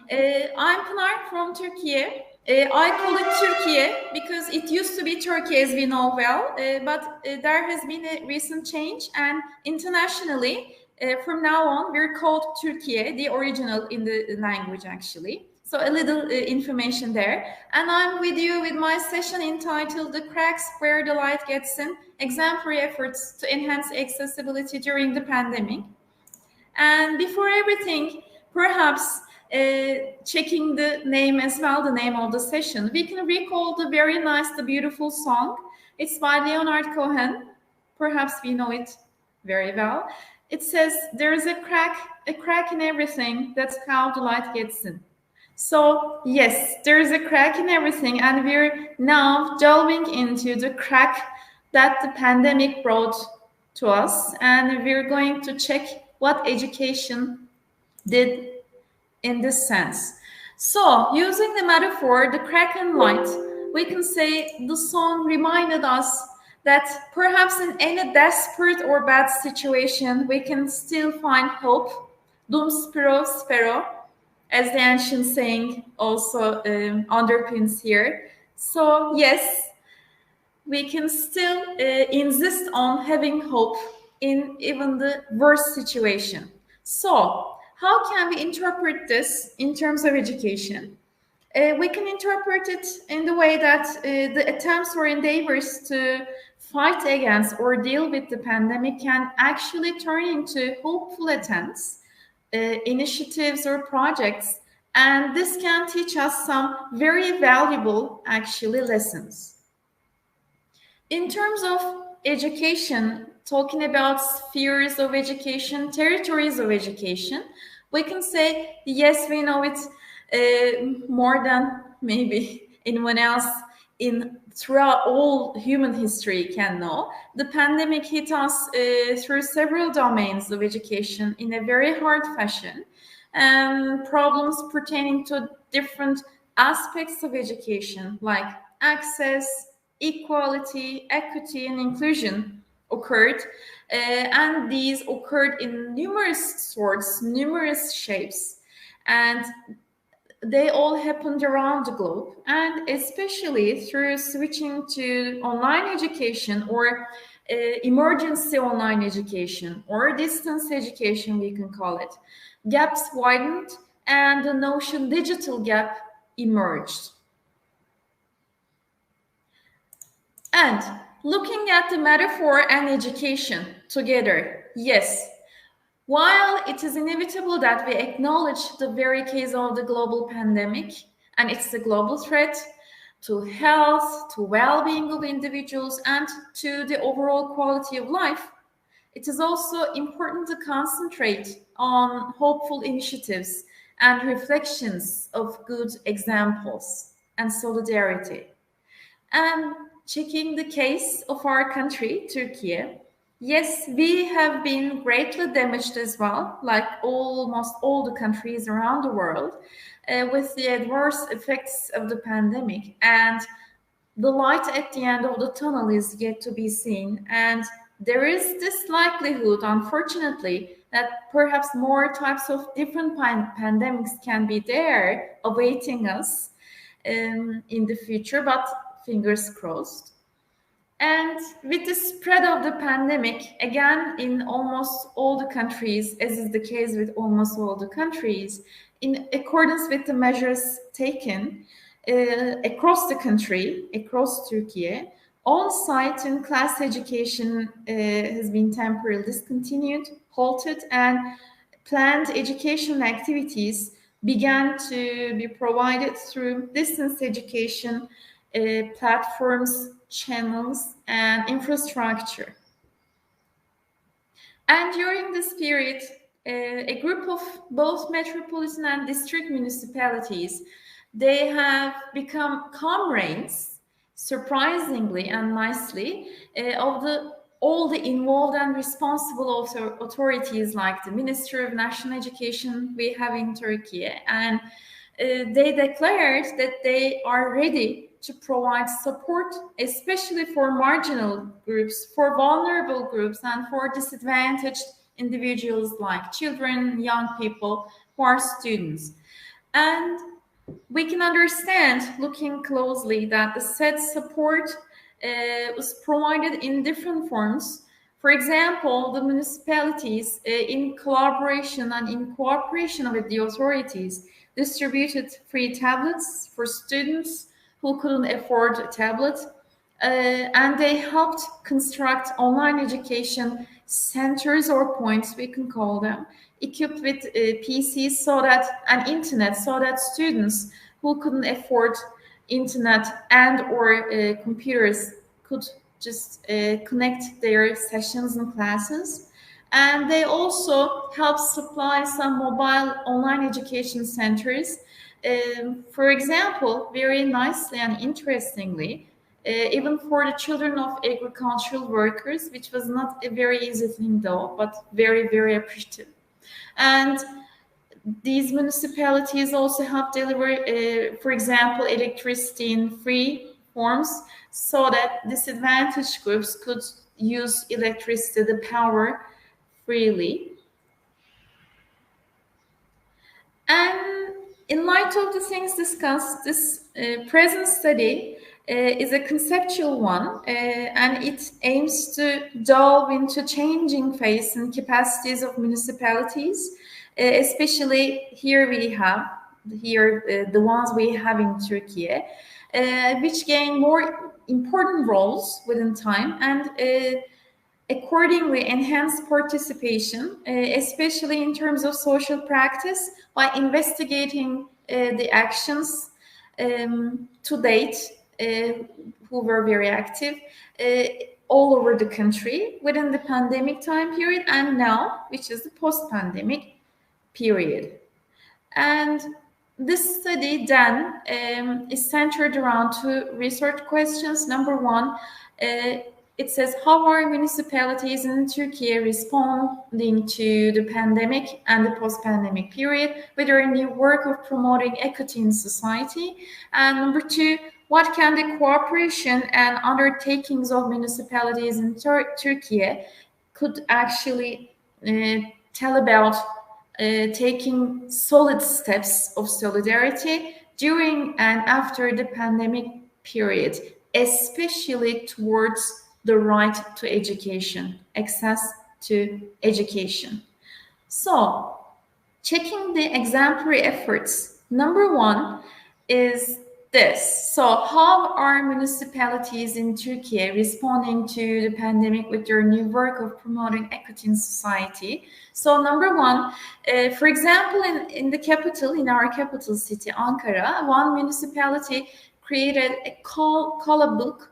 I'm Pınar from Turkey. I call it Turkey because it used to be Turkey, as we know well, but there has been a recent change, and internationally, from now on, we're called Turkey, the original in the language, actually. So a little information there. And I'm with you with my session entitled The Cracks Where the Light Gets In, Exemplary Efforts to Enhance Accessibility During the Pandemic. And before everything, perhaps checking the name as well, the name of the session, we can recall the very nice, the beautiful song. It's by Leonard Cohen. Perhaps we know it very well. It says, there's a crack in everything. That's how the light gets in. So yes, there's a crack in everything, and we're now delving into the crack that the pandemic brought to us, and we're going to check what education did in this sense. So, using the metaphor, the crack in light, we can say the song reminded us that perhaps in any desperate or bad situation, we can still find hope. Dum spiro spero, as the ancient saying also underpins here. So, yes, we can still insist on having hope in even the worst situation. So, how can we interpret this in terms of education? We can interpret it in the way that the attempts or endeavors to fight against or deal with the pandemic can actually turn into hopeful attempts, initiatives, or projects, and this can teach us some very valuable, actually, lessons. In terms of education, talking about spheres of education, territories of education, we can say, yes, we know it more than maybe anyone else throughout all human history can know. The pandemic hit us through several domains of education in a very hard fashion, and problems pertaining to different aspects of education like access, equality, equity, and inclusion occurred, and these occurred in numerous sorts, numerous shapes, and they all happened around the globe, and especially through switching to online education or emergency online education or distance education, we can call it. Gaps widened and the notion digital gap emerged. And looking at the metaphor and education together, yes, while it is inevitable that we acknowledge the very case of the global pandemic, and it's a global threat to health, to well-being of individuals, and to the overall quality of life, it is also important to concentrate on hopeful initiatives and reflections of good examples and solidarity. And checking the case of our country, Turkey, yes, we have been greatly damaged as well, like almost all the countries around the world, with the adverse effects of the pandemic. And the light at the end of the tunnel is yet to be seen. And there is this likelihood, unfortunately, that perhaps more types of different pandemics can be there awaiting us in the future, but fingers crossed. And with the spread of the pandemic, again, in almost all the countries, as is the case with almost all the countries, in accordance with the measures taken across the country, across Turkey, on-site and class education has been temporarily discontinued, halted, and planned educational activities began to be provided through distance education platforms, channels, and infrastructure. And during this period, a group of both metropolitan and district municipalities, they have become comrades, surprisingly and nicely, of all the involved and responsible authorities like the Ministry of National Education we have in Turkey. And they declared that they are ready to provide support, especially for marginal groups, for vulnerable groups, and for disadvantaged individuals like children, young people who are students. And we can understand, looking closely, that the said support was provided in different forms. For example, the municipalities, in collaboration and in cooperation with the authorities, distributed free tablets for students who couldn't afford a tablet, and they helped construct online education centers or points, we can call them, equipped with PCs so that and internet, so that students who couldn't afford internet and or computers could just connect their sessions and classes. And they also help supply some mobile online education centers. For example, very nicely and interestingly, even for the children of agricultural workers, which was not a very easy thing though, but very, very appreciative. And these municipalities also help deliver, for example, electricity in free forms so that disadvantaged groups could use electricity, the power, freely. And in light of the things discussed, this present study is a conceptual one, and it aims to delve into changing face and capacities of municipalities, especially here we have, the ones we have in Turkey, which gain more important roles within time and accordingly enhance participation, especially in terms of social practice, by investigating the actions to date, who were very active uh, all over the country within the pandemic time period and now, which is the post-pandemic period. And this study then is centered around two research questions. Number one, it says, how are municipalities in Turkey responding to the pandemic and the post-pandemic period with their new work of promoting equity in society? And number two, what can the cooperation and undertakings of municipalities in Turkey could actually tell about taking solid steps of solidarity during and after the pandemic period, especially towards the right to education, access to education. So, checking the exemplary efforts, number one is this. So, how are municipalities in Turkey responding to the pandemic with their new work of promoting equity in society? So, number one, for example, in the capital, in our capital city, Ankara, one municipality created a call a book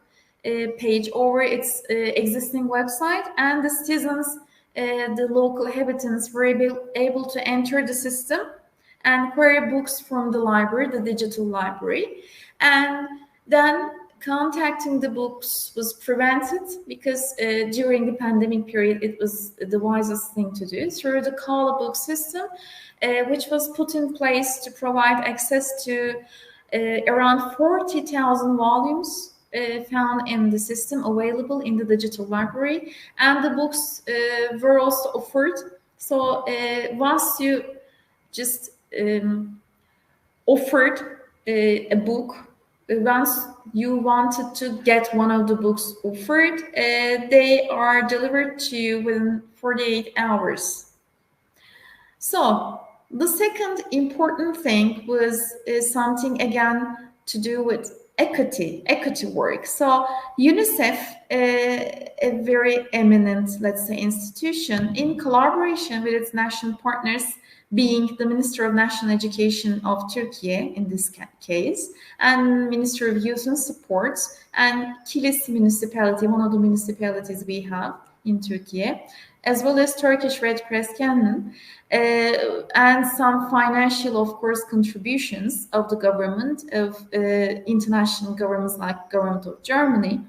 page over its existing website, and the citizens, the local inhabitants, were able to enter the system and query books from the library, the digital library. And then contacting the books was prevented because during the pandemic period, it was the wisest thing to do through the call a book system, which was put in place to provide access to around 40,000 volumes found in the system available in the digital library, and the books were also offered. So once you just offered a book, once you wanted to get one of the books offered, they are delivered to you within 48 hours. So the second important thing was something again to do with equity work. So UNICEF, a very eminent, let's say, institution, in collaboration with its national partners, being the Minister of National Education of Turkey in this case, and Minister of Youth and Sports, and Kilis municipality, one of the municipalities we have in Turkey, as well as Turkish Red Cross Canon, and some financial, of course, contributions of the government, of international governments like government of Germany.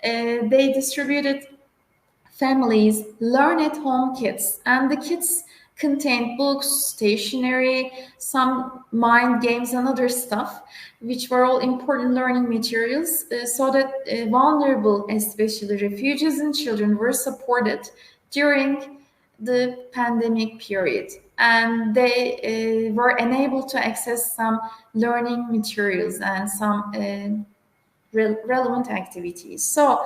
They distributed families learn-at-home kits, and the kits contained books, stationery, some mind games, and other stuff, which were all important learning materials, so that vulnerable, especially refugees and children, were supported during the pandemic period. and they were enabled to access some learning materials and some relevant activities. So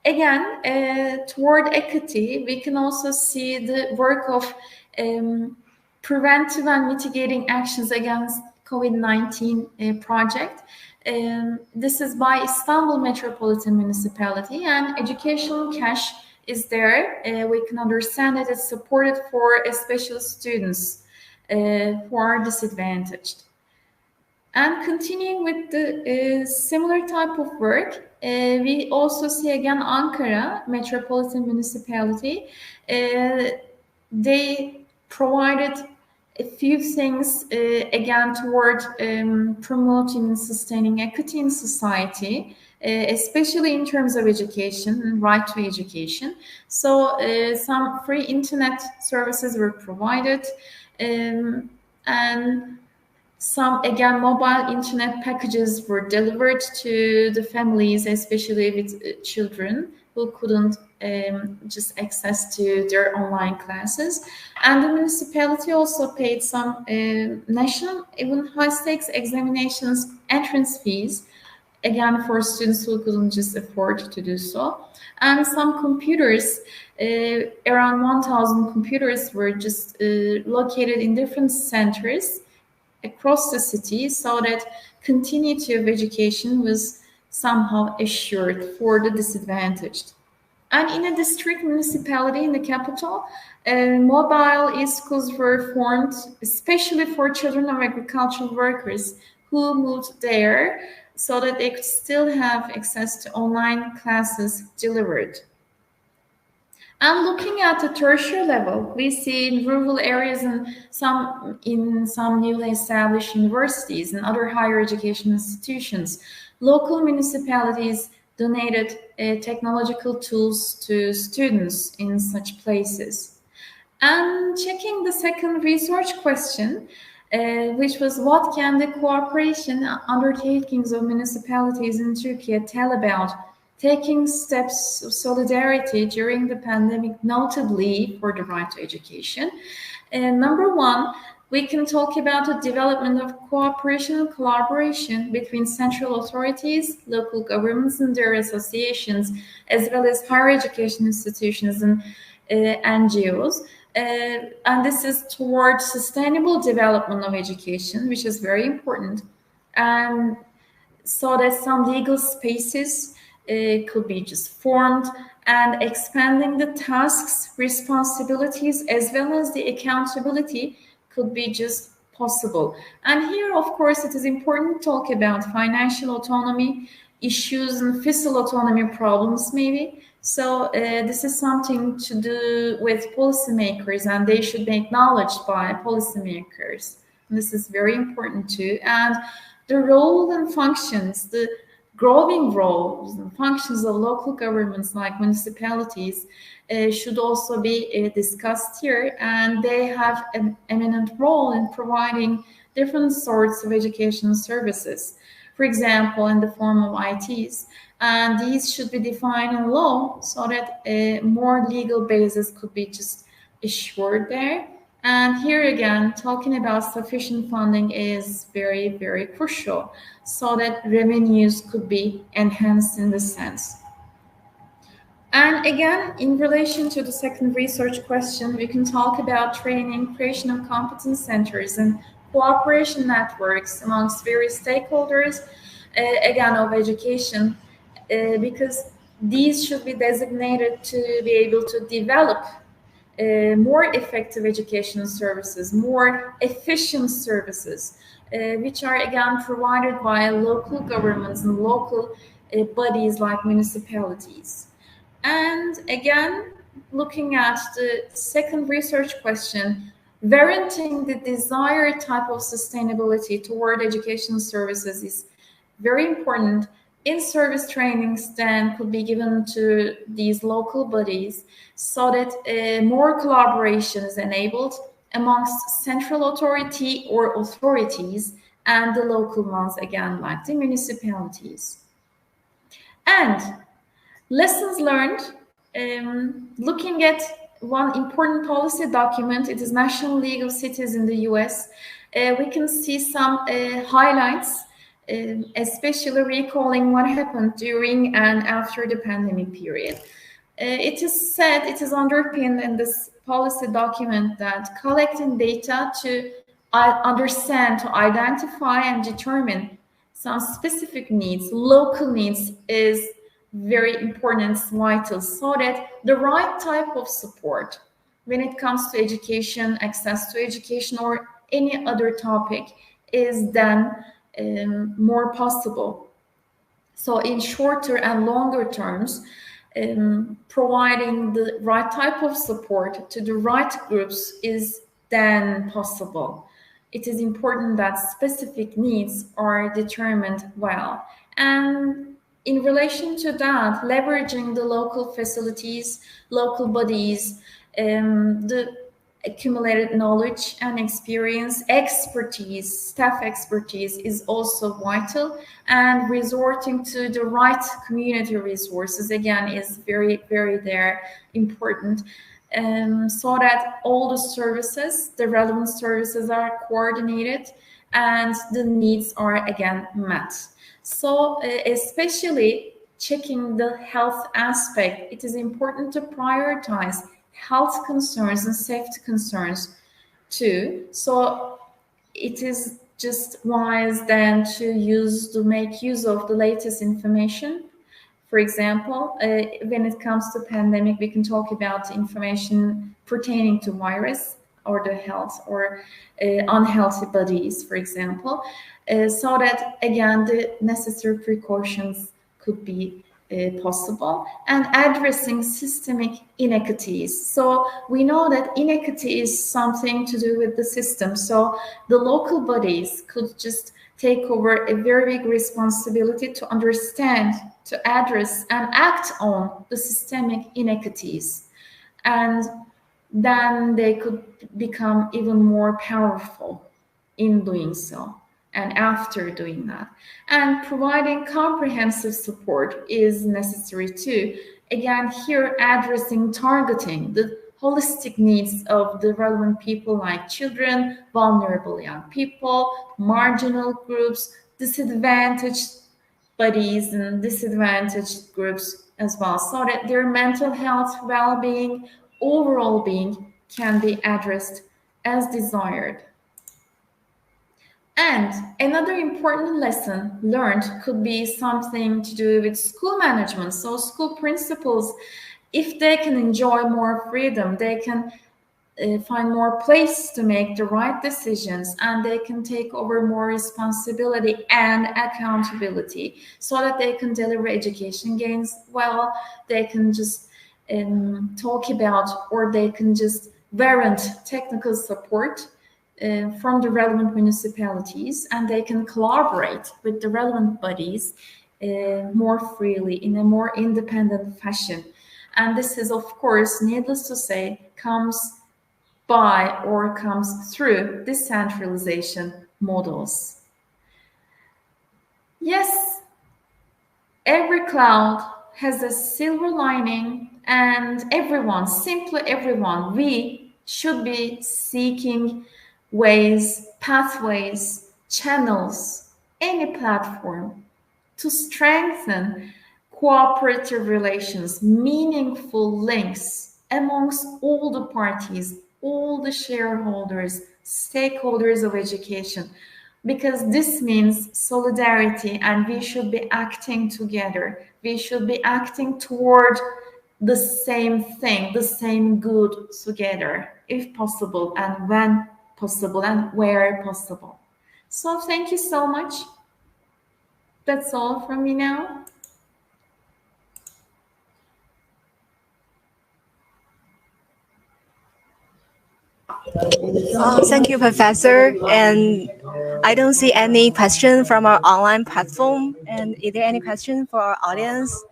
again, toward equity, we can also see the work of preventive and mitigating actions against COVID-19 project. This is by Istanbul Metropolitan Municipality, and educational cash is there. We can understand that it's supported for special students who are disadvantaged. And continuing with the similar type of work, we also see again Ankara Metropolitan Municipality. They provided a few things again toward promoting and sustaining equity in society, especially in terms of education and right to education. So some free internet services were provided, and some, again, mobile internet packages were delivered to the families, especially with children who couldn't just access to their online classes. And the municipality also paid some national, even high-stakes examinations entrance fees, again, for students who couldn't just afford to do so. And some computers, around 1,000 computers were just located in different centers across the city, so that continuity of education was somehow assured for the disadvantaged. And in a district municipality in the capital, mobile e-schools were formed, especially for children of agricultural workers who moved there, so that they could still have access to online classes delivered. And looking at the tertiary level, we see in rural areas and in some newly established universities and other higher education institutions, local municipalities donated technological tools to students in such places. And checking the second research question, which was what can the cooperation undertakings of municipalities in Turkey tell about taking steps of solidarity during the pandemic, notably for the right to education? And number one, we can talk about the development of cooperation and collaboration between central authorities, local governments and their associations, as well as higher education institutions and NGOs. And this is towards sustainable development of education, which is very important. And so that some legal spaces could be just formed, and expanding the tasks, responsibilities, as well as the accountability could be just possible. And here, of course, it is important to talk about financial autonomy issues and fiscal autonomy problems, maybe. So this is something to do with policymakers, and they should be acknowledged by policymakers. And this is very important too. And the role and functions, the growing roles and functions of local governments like municipalities should also be discussed here, and they have an eminent role in providing different sorts of education services, for example, in the form of ITs. And these should be defined in law so that a more legal basis could be just assured there. And here again, talking about sufficient funding is very, very crucial so that revenues could be enhanced in this sense. And again, in relation to the second research question, we can talk about training, creation of competence centers and cooperation networks amongst various stakeholders, again, of education, because these should be designated to be able to develop more effective education services, more efficient services, which are again provided by local governments and local bodies like municipalities. And again, looking at the second research question, warranting the desired type of sustainability toward education services is very important. In-service trainings then could be given to these local bodies so that more collaboration is enabled amongst central authority or authorities and the local ones, again, like the municipalities. And lessons learned, looking at one important policy document. It is National League of Cities in the US. We can see some highlights, especially recalling what happened during and after the pandemic period. It is said, it is underpinned in this policy document that collecting data to understand, to identify and determine some specific needs, local needs, is very important, it's vital, so that the right type of support when it comes to education, access to education, or any other topic is then more possible. So in shorter and longer terms, providing the right type of support to the right groups is then possible. It is important that specific needs are determined well. And in relation to that, leveraging the local facilities, local bodies, the accumulated knowledge and experience, expertise, staff expertise is also vital, and resorting to the right community resources again is very, very important, so that all the services, the relevant services, are coordinated and the needs are again met. So especially checking the health aspect, it is important to prioritize health concerns and safety concerns too. So it is just wise then to make use of the latest information. For example, when it comes to pandemic, we can talk about information pertaining to virus or the health or unhealthy bodies, for example, so that again the necessary precautions could be possible, and addressing systemic inequities. So we know that inequity is something to do with the system. So the local bodies could just take over a very big responsibility to understand, to address and act on the systemic inequities. And then they could become even more powerful in doing so. And after doing that, and providing comprehensive support is necessary too. Again, here addressing, targeting the holistic needs of the relevant people like children, vulnerable young people, marginal groups, disadvantaged bodies and disadvantaged groups as well, so that their mental health, well-being, overall being can be addressed as desired. And another important lesson learned could be something to do with school management. So school principals, if they can enjoy more freedom, they can find more place to make the right decisions, and they can take over more responsibility and accountability, so that they can deliver education gains well. They can just talk about, or they can just warrant technical support from the relevant municipalities, and they can collaborate with the relevant bodies more freely in a more independent fashion. And this is, of course, needless to say, comes through decentralization models. Yes, every cloud has a silver lining, and everyone, simply everyone, we should be seeking ways, pathways, channels, any platform to strengthen cooperative relations, meaningful links amongst all the parties, all the shareholders, stakeholders of education, because this means solidarity, and we should be acting together. We should be acting toward the same thing, the same good together, if possible, and when possible, and where possible. So thank you so much. That's all from me now. Thank you, Professor. And I don't see any question from our online platform. And is there any question for our audience?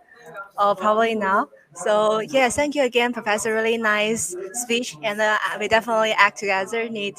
Oh, probably not. So yeah, thank you again, Professor. Really nice speech, and we definitely act together. Need